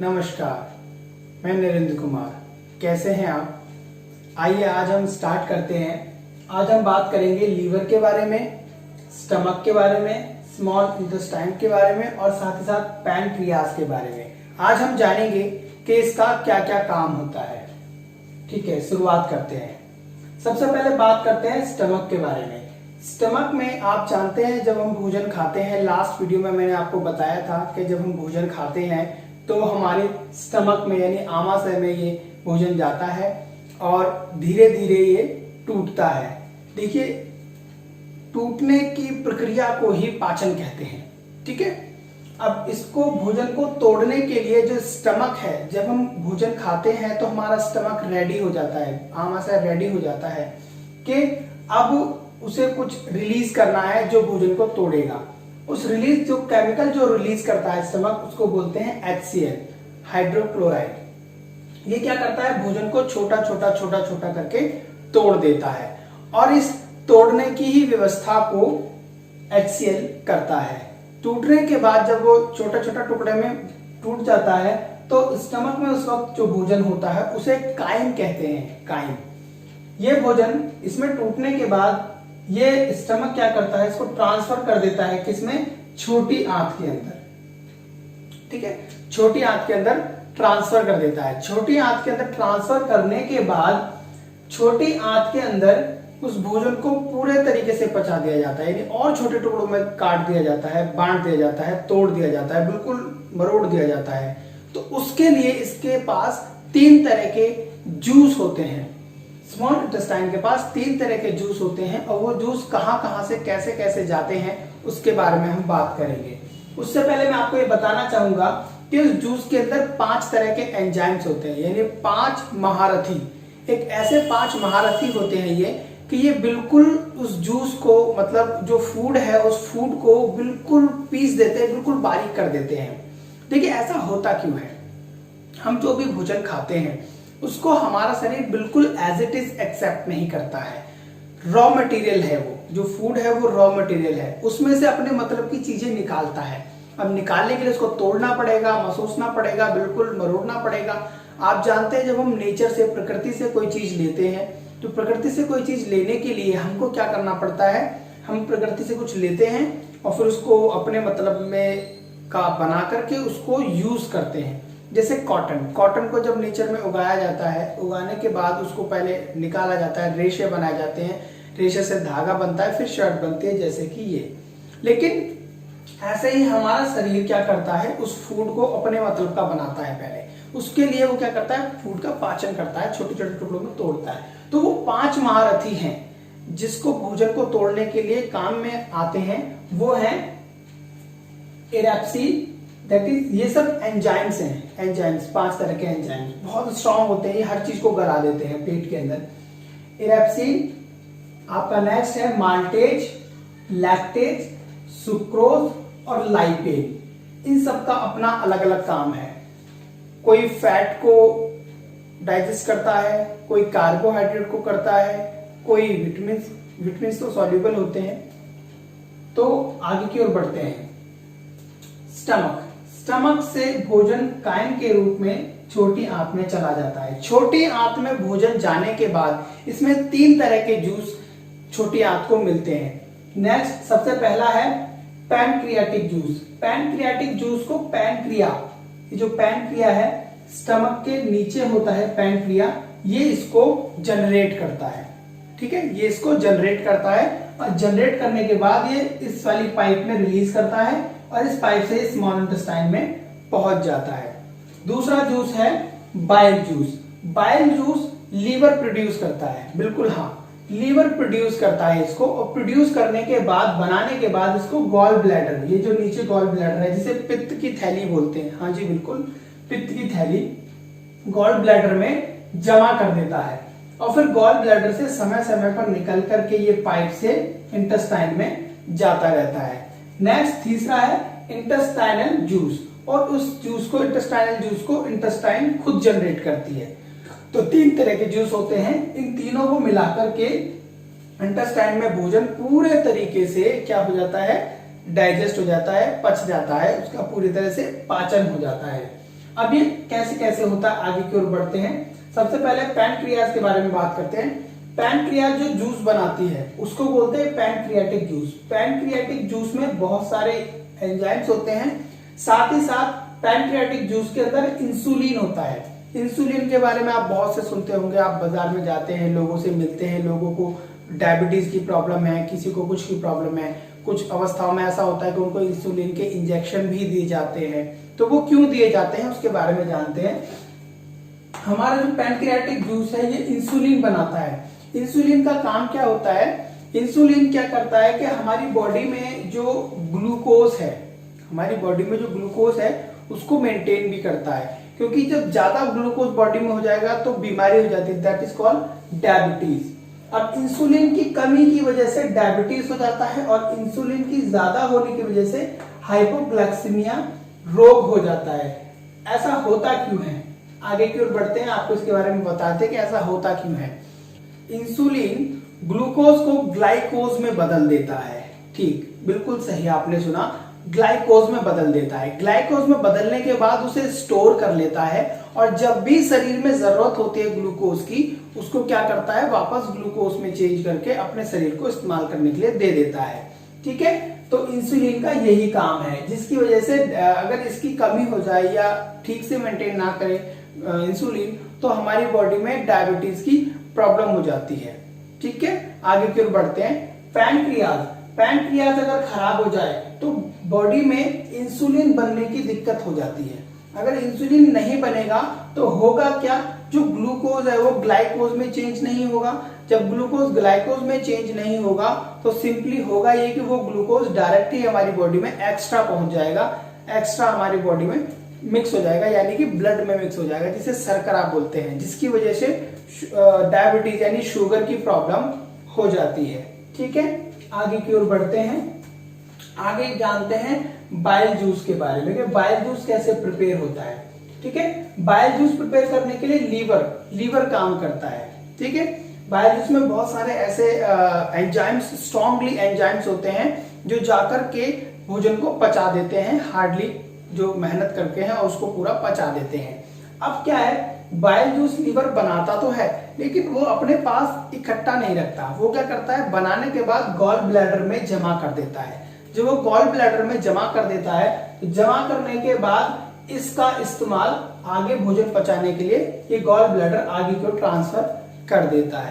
नमस्कार, मैं नरेंद्र कुमार। कैसे हैं आप? आइए आज हम स्टार्ट करते हैं। आज हम बात करेंगे लीवर के बारे में, स्टमक के बारे में, स्मॉल इंटेस्टाइन के बारे में और साथ ही साथ पैनक्रियाज के बारे में। आज हम जानेंगे कि इसका क्या क्या काम होता है। ठीक है, शुरुआत करते हैं। सबसे पहले बात करते हैं स्टमक के बारे में। स्टमक में आप जानते हैं जब हम भोजन खाते हैं, लास्ट वीडियो में मैंने आपको बताया था कि जब हम भोजन खाते हैं तो हमारे स्टमक में यानी आमाशय में ये भोजन जाता है और धीरे धीरे ये टूटता है। देखिए, टूटने की प्रक्रिया को ही पाचन कहते हैं। ठीक है, अब इसको भोजन को तोड़ने के लिए जो स्टमक है, जब हम भोजन खाते हैं तो हमारा स्टमक रेडी हो जाता है, आमाशय रेडी हो जाता है कि अब उसे कुछ रिलीज करना है जो भोजन को तोड़ेगा। उस रिलीज जो केमिकल जो रिलीज करता है स्टमक, उसको बोलते हैं HCl, हाइड्रोक्लोराइड। ये क्या करता है, भोजन को छोटा छोटा करके तोड़ देता है और इस तोड़ने की ही व्यवस्था को HCl करता है। टूटने के बाद जब वो छोटा छोटा टुकड़े में टूट जाता है तो स्टमक में उस वक्त जो भोजन होता है उसे काइम कहते हैं। काइम, ये भोजन इसमें टूटने के बाद ये स्टमक क्या करता है, इसको ट्रांसफर कर देता है किसमें, छोटी आंत के अंदर। ठीक है, छोटी आंत के अंदर ट्रांसफर कर देता है। छोटी आंत के अंदर ट्रांसफर करने के बाद छोटी आंत के अंदर उस भोजन को पूरे तरीके से पचा दिया जाता है, यानी और छोटे टुकड़ों में काट दिया जाता है, बांट दिया जाता है, तोड़ दिया जाता है, बिल्कुल मरोड़ दिया जाता है। तो उसके लिए इसके पास 3 तरह के जूस होते हैं। स्मॉल इंटेस्टाइन के पास 3 तरह के जूस होते हैं और वो जूस कहां से कैसे कैसे जाते हैं उसके बारे में हम बात करेंगे। उससे पहले मैं आपको ये बताना चाहूंगा कि उस जूस के अंदर 5 तरह के एंजाइम्स होते हैं, यानी 5 महारथी। एक ऐसे 5 महारथी होते हैं ये कि ये बिल्कुल उस जूस को, मतलब जो फूड है उस फूड को बिल्कुल पीस देते हैं, बिल्कुल बारीक कर देते हैं। देखिए, ऐसा होता क्यों है, हम जो भी भोजन खाते हैं उसको हमारा शरीर बिल्कुल एज इट इज एक्सेप्ट नहीं करता है। रॉ मटेरियल है वो, जो फूड है वो रॉ मटेरियल है, उसमें से अपने मतलब की चीजें निकालता है। अब निकालने के लिए उसको तोड़ना पड़ेगा, महसूसना पड़ेगा, बिल्कुल मरोड़ना पड़ेगा। आप जानते हैं जब हम नेचर से, प्रकृति से कोई चीज लेते हैं तो प्रकृति से कोई चीज लेने के लिए हमको क्या करना पड़ता है, हम प्रकृति से कुछ लेते हैं और फिर उसको अपने मतलब में का बना करके उसको यूज करते हैं। जैसे कॉटन को जब नेचर में उगाया जाता है, उगाने के बाद उसको पहले निकाला जाता है, रेशे बनाए जाते हैं, रेशे से धागा बनता है, फिर शर्ट बनती है, जैसे कि ये। लेकिन ऐसे ही हमारा शरीर क्या करता है, उस फूड को अपने मतलब का बनाता है पहले। उसके लिए वो क्या करता है, फूड का पाचन करता है, छोटे छोटे टुकड़ों में तोड़ता है। तो वो 5 महारथी हैं जिसको भोजन को तोड़ने के लिए काम में आते हैं। वो है एरेप्सी, दैट इज, ये सब एंजाइम्स हैं। एंजाइम्स 5 तरह के एंजाइम्स बहुत स्ट्रांग होते हैं, ये हर चीज को गला देते हैं पेट के अंदर। एरेप्सिन, आपका नेक्स्ट है माल्टेज, लैक्टेज, सुक्रोज और लाइपेन। इन सब का अपना अलग अलग काम है। कोई फैट को डाइजेस्ट करता है, कोई कार्बोहाइड्रेट को करता है, कोई विटामिन तो सॉल्युबल होते हैं। तो आगे की ओर बढ़ते हैं। स्टमक से भोजन काइम के रूप में छोटी आंत में चला जाता है। छोटी आंत में भोजन जाने के बाद इसमें 3 तरह के जूस छोटी आंत को मिलते हैं। नेक्स्ट, सबसे पहला है पैनक्रियाटिक जूस। पैनक्रियाटिक जूस को पैनक्रिया, ये जो पैनक्रिया है स्टमक के नीचे होता है पैनक्रिया, ये इसको जनरेट करता है। ठीक है, ये इसको जनरेट करता है और जनरेट करने के बाद ये इस वाली पाइप में रिलीज करता है और इस पाइप से स्मॉल इंटेस्टाइन में पहुंच जाता है। दूसरा जूस है bile juice. Bile juice liver produce करता है, बिल्कुल हाँ, लीवर प्रोड्यूस करता है इसको, और प्रोड्यूस करने के बाद, बनाने के बाद इसको गॉल ब्लैडर, ये जो नीचे गॉल ब्लैडर है जिसे पित्त की थैली बोलते हैं, हाँ जी बिल्कुल, पित्त की थैली, गॉल ब्लैडर में जमा कर देता है और फिर गॉल ब्लैडर से समय समय पर निकल करके ये पाइप से इंटेस्टाइन में जाता रहता है। नेक्स्ट, तीसरा है इंटेस्टाइनल जूस, और उस जूस को, इंटेस्टाइनल जूस को इंटेस्टाइन खुद जनरेट करती है। तो 3 तरह के जूस होते हैं, इन तीनों को मिलाकर के इंटेस्टाइन में भोजन पूरे तरीके से क्या हो जाता है, डाइजेस्ट हो जाता है, पच जाता है, उसका पूरी तरह से पाचन हो जाता है। अब ये कैसे कैसे होता है, आगे की ओर बढ़ते हैं। सबसे पहले पैनक्रियाज के बारे में बात करते हैं। पैनक्रियाज जो जूस बनाती है उसको बोलते हैं पैनक्रियाटिक जूस। पैनक्रियाटिक जूस में बहुत सारे एंजाइम्स होते हैं, साथ ही साथ पैनक्रियाटिक जूस के अंदर इंसुलिन होता है। इंसुलिन के बारे में आप बहुत से सुनते होंगे, आप बाजार में जाते हैं, लोगों से मिलते हैं, लोगों को डायबिटीज की प्रॉब्लम है, किसी को कुछ की प्रॉब्लम है, कुछ अवस्थाओं में ऐसा होता है कि उनको इंसुलिन के इंजेक्शन भी दिए जाते हैं। तो वो क्यों दिए जाते हैं उसके बारे में जानते हैं। हमारा जो पैनक्रियाटिक जूस है ये इंसुलिन बनाता है। इंसुलिन का काम क्या होता है, इंसुलिन क्या करता है कि हमारी बॉडी में जो ग्लूकोज है, हमारी बॉडी में जो ग्लूकोज है उसको मेंटेन भी करता है, क्योंकि जब ज्यादा ग्लूकोज बॉडी में हो जाएगा तो बीमारी हो जाती है, दैट इज कॉल्ड डायबिटीज। अब इंसुलिन की कमी की वजह से डायबिटीज हो जाता है और इंसुलिन की ज्यादा होने की वजह से हाइपोग्लाइसीमिया रोग हो जाता है। ऐसा होता क्यों है, आगे की ओर बढ़ते हैं, आपको इसके बारे में बताते हैं कि ऐसा होता क्यों है। इंसुलिन ग्लूकोज को ग्लाइकोज में बदल देता है। ठीक, बिल्कुल सही आपने सुना, ग्लाइकोज में बदल देता है। ग्लाइकोज में बदलने के बाद उसे स्टोर कर लेता है और जब भी शरीर में जरूरत होती है ग्लूकोज की, उसको क्या करता है, वापस ग्लूकोज में चेंज करके अपने शरीर को इस्तेमाल करने के लिए दे देता है। ठीक है, तो इंसुलिन का यही काम है, जिसकी वजह से अगर इसकी कमी हो जाए या ठीक से मेंटेन ना करे इंसुलिन, तो हमारी बॉडी में डायबिटीज की प्रॉब्लम हो जाती है। ठीक है, आगे की ओर बढ़ते हैं। पैनक्रियाज, पैनक्रियाज अगर खराब हो जाए तो बॉडी में इंसुलिन बनने की दिक्कत हो जाती है। अगर इंसुलिन नहीं बनेगा तो होगा क्या, जो ग्लूकोज है वो ग्लाइकोज में चेंज नहीं होगा। जब ग्लूकोज ग्लाइकोज में चेंज नहीं होगा तो सिंपली होगा ये कि वो ग्लूकोज डायरेक्ट ही हमारी बॉडी में एक्स्ट्रा पहुंच जाएगा, एक्स्ट्रा हमारी बॉडी में मिक्स हो जाएगा, यानी कि ब्लड में मिक्स हो जाएगा, जिसे शर्करा बोलते हैं, जिसकी वजह से डायबिटीज यानी शुगर की प्रॉब्लम हो जाती है। ठीक है, आगे की ओर बढ़ते हैं। आगे जानते हैं बाइल जूस के बारे में कि बाइल जूस कैसे प्रिपेयर होता है। ठीक है, बाइल जूस प्रिपेयर करने के लिए लीवर काम करता है। ठीक है, बाइल जूस में बहुत सारे ऐसे एंजाइम्स, स्ट्रॉन्गली एंजाइम्स होते हैं जो जाकर के भोजन को पचा देते हैं, हार्डली जो मेहनत करके हैं और उसको पूरा पचा देते हैं। अब क्या है, बाइल जूस लीवर बनाता तो है लेकिन वो अपने पास इकट्ठा नहीं रखता। वो क्या करता है, बनाने के बाद गॉल ब्लैडर में जमा कर देता है। जब वो गॉल ब्लैडर में जमा कर देता है तो जमा करने के बाद इसका इस्तेमाल आगे भोजन पचाने के लिए ये गॉल ब्लैडर आगे को ट्रांसफर कर देता है।